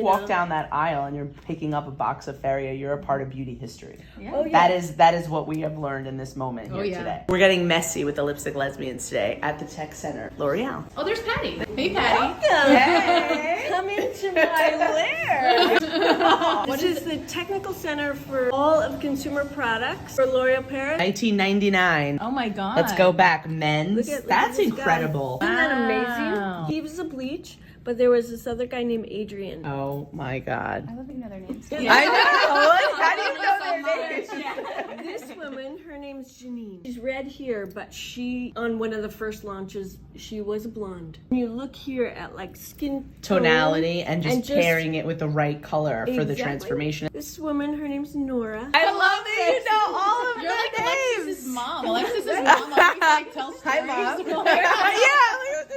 walk down that aisle and you're picking up a box of Feria, you're a part of beauty history. Yeah. Oh, yeah. That is what we have learned in this moment here today. We're getting messy with the Lipstick Lesbians today at the Tech Center, L'Oréal. Oh, there's Patty. Hey, Patty. Hey. Come into my lair. This is the technical center for all of consumer products for L'Oréal Paris. 1999. Oh my God. Let's go back. Men's. Look at That's this incredible. Guy. Isn't that Wow. amazing? He was a bleach, but there was this other guy named Adrian. Oh my God. I love that you know their names. I know. How do you know their names? This woman, her name's Janine. She's red here, but she, on one of the first launches, she was blonde. When you look here at like skin Tonality and just pairing it with the right color for the Exactly. transformation. This woman, her name's Nora. I love that you know all of You're like their Alexis' names. mom. Alexis' mom always like tells stories. Hi, Mom.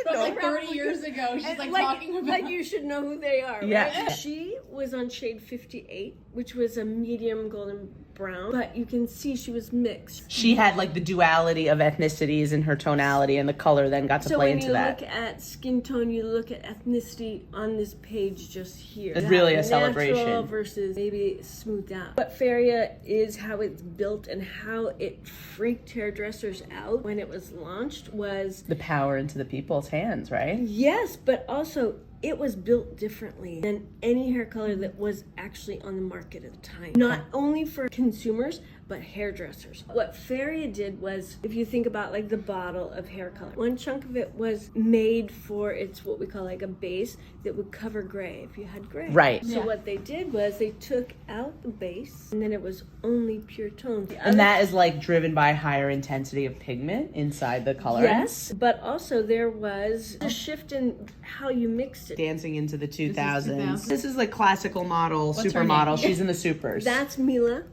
From like 30 years ago. She's like talking about. Like you should know who they are, Yeah. right? She was on shade 58, which was a medium golden brown, but you can see she was mixed. She had like the duality of ethnicities in her tonality, and the color then got to play into that. So when you look at skin tone, you look at ethnicity on this page just here. It's really a Natural celebration. versus maybe smoothed out. What Feria is, how it's built, and how it freaked hairdressers out when it was launched was... The power into the people's hands, right? Yes, but also it was built differently than any hair color that was actually on the market at the time. Not only for consumers, but hairdressers. What Feria did was, if you think about like the bottle of hair color, one chunk of it was made for, it's what we call like a base that would cover gray if you had gray. Right. So what they did was they took out the base and then it was only pure tone. And that is like driven by higher intensity of pigment inside the color. Yes, but also there was a shift in how you mixed it. Dancing into the 2000s. 2000s. This is like classical model, What's her supermodel. name? She's in the supers. That's Mila.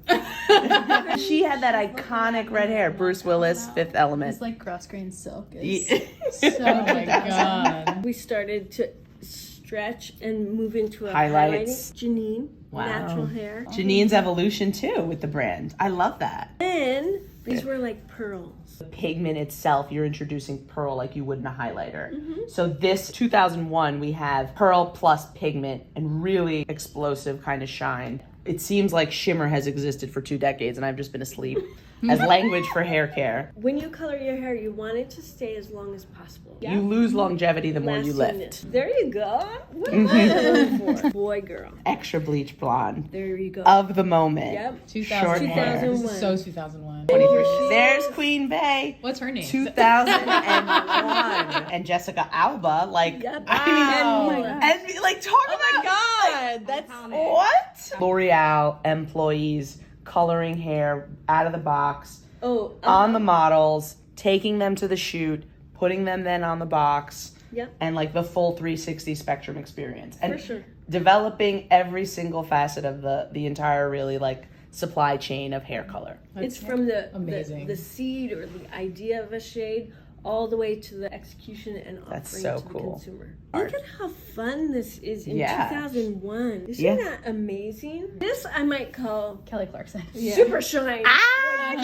She had that iconic red hair. Bruce Willis, Fifth Element. It's like cross-grain silk. Yeah. Oh my God. We started to stretch and move into a Highlights. highlighting. Janine, Wow. natural hair. Janine's evolution too with the brand. I love that. Then these were like pearls. The pigment itself, you're introducing pearl like you would in a highlighter. So this 2001, we have pearl plus pigment and really explosive kind of shine. It seems like shimmer has existed for 2 decades and I've just been asleep as language for hair care. When you color your hair, you want it to stay as long as possible. You lose longevity the more you Lastiness. lift. There you go. What am I going for? Boy, girl. Extra bleach blonde There you go. of the moment. Yep. 2000. Short hair. 2001. So 2001. 23. There's Queen Bey. What's her name? 2001. And Jessica Alba, like, Yep. I mean, Wow. and like talk about God, that's what? L'Oreal employees coloring hair out of the box on the models, taking them to the shoot, putting them then on the box, and like the full 360 spectrum experience. And For sure. developing every single facet of the entire really like supply chain of hair color. It's from amazing. the seed or the idea of a shade all the way to the execution and offering That's so to the cool. consumer. Art. Look at how fun this is in Yeah. 2001. Isn't Yeah. that amazing? This I might call Kelly Clarkson. super shine.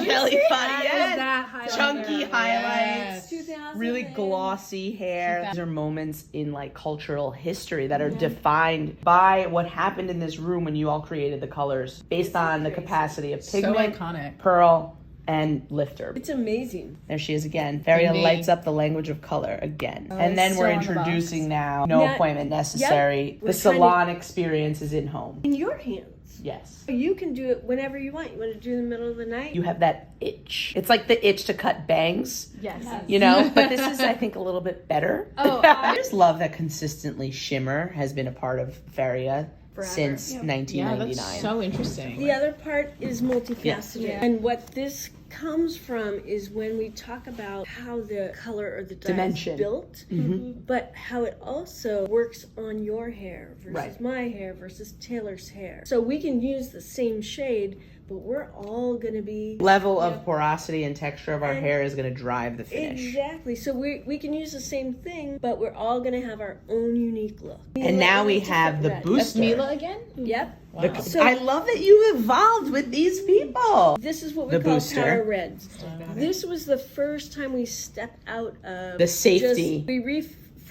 Kelly Faria. That highlight Chunky there. highlights. 2000 Really and- glossy hair. These are moments in like cultural history that are defined by what happened in this room when you all created the colors based on the capacity of So pigment, iconic. pearl, and lifter. It's amazing. There she is again. Feria Indeed. lights up the language of color again. and then so we're on the box. introducing now no Yeah. appointment necessary. We're The trying to- salon experience is in home. In your hands. Yes. You can do it whenever you want. You want to do it in the middle of the night? You have that itch. It's like the itch to cut bangs. Yes. You know, but this is, I think, a little bit better. Oh, I just love that consistently shimmer has been a part of Feria Forever. since Yeah, 1999. that's so interesting. The other part is multifaceted. Yeah. And what this comes from is when we talk about how the color or the dye Dimension. is built, but how it also works on your hair versus Right. my hair versus Taylor's hair. So we can use the same shade, but we're all going to be... Level of porosity and texture of our hair is going to drive the finish. Exactly. So we can use the same thing, but we're all going to have our own unique look. And now we Just have the red. booster. Mila again? Yep. Wow. So- I love that you evolved with these people. This is what we The call booster. power reds. This was the first time we stepped out of The safety. We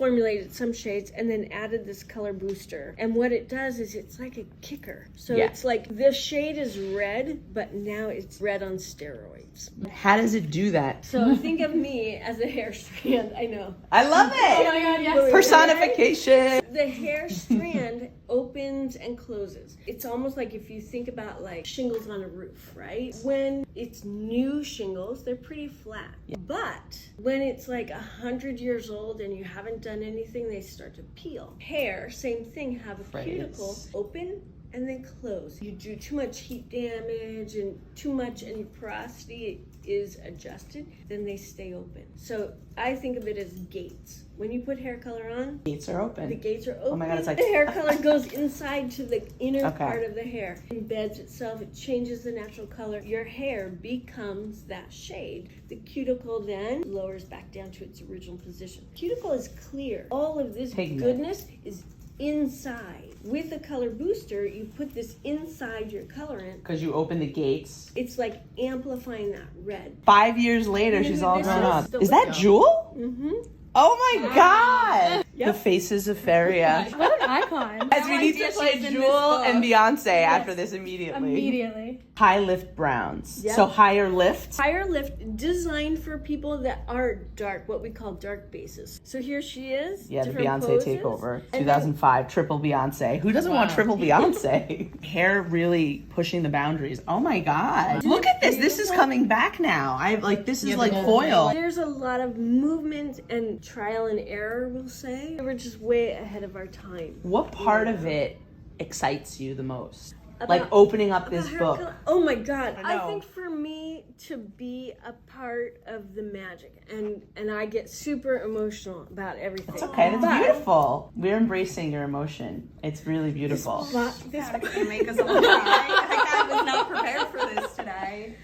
formulated some shades and then added this color booster. And what it does is it's like a kicker. So Yeah. it's like the shade is red, but now it's red on steroids. How does it do that? So think of me as a hair strand. I know. I love Oh it. my god, yes. Personification. The hair strand opens and closes. It's almost like if you think about like shingles on a roof, right? When it's new shingles, they're pretty flat. But when it's like 100 years old and you haven't done anything, they start to peel. Hair, same thing, have a cuticle open and then close. You do too much heat damage and too much and your porosity is adjusted, then they stay open. So I think of it as gates. When you put hair color on, Gates are open. the gates are open. Oh my God, it's like- the hair color goes inside to the inner Okay. part of the hair. It embeds itself, it changes the natural color. Your hair becomes that shade. The cuticle then lowers back down to its original position. Cuticle is clear. All of this Pigment. goodness is inside. With the color booster, you put this inside your colorant. Because you open the gates. It's like amplifying that red. 5 years later, she's all This grown is up. the Is that window. Jewel? Mm-hmm. Oh my God! Yep. The faces of Feria. What an icon. As we need to play Jewel and Beyonce after this immediately. Immediately. High lift browns. Yep. So higher lift. Higher lift, designed for people that are dark, what we call dark bases. So here she is. Yeah, the different Beyonce poses. takeover. And 2005, triple Beyonce. Who doesn't want triple Beyonce? Hair really pushing the boundaries. Oh my God. Look at this. This is coming back now. This is like foil. There's a lot of movement and trial and error, we'll say. We're just way ahead of our time. What part of it excites you the most? About- Like opening up this Hair book. color- Oh my God. I know. I think for me to be a part of the magic, and I get super emotional about everything. It's okay. That's But- beautiful. We're embracing your emotion. It's really beautiful. Make us all cry. I was not prepared for this today.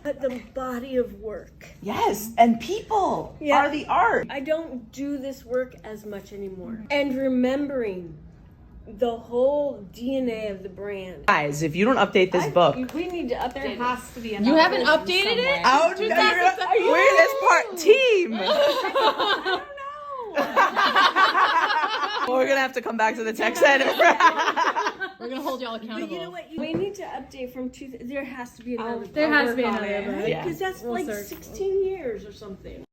But the body of work. Yes, and people Yeah. are the art. I don't do this work as much anymore. And remembering the whole DNA of the brand. Guys, if you don't update this book, We need to update it. Has to be You haven't updated it? oh, no, we're this part team. I don't know. We're gonna have to come back to the text edit. We're gonna hold y'all But accountable. you know what? We need to update from there has to be another. There has to be book on another it, book. right? Yeah. Because that's We'll like search. 16 years or something.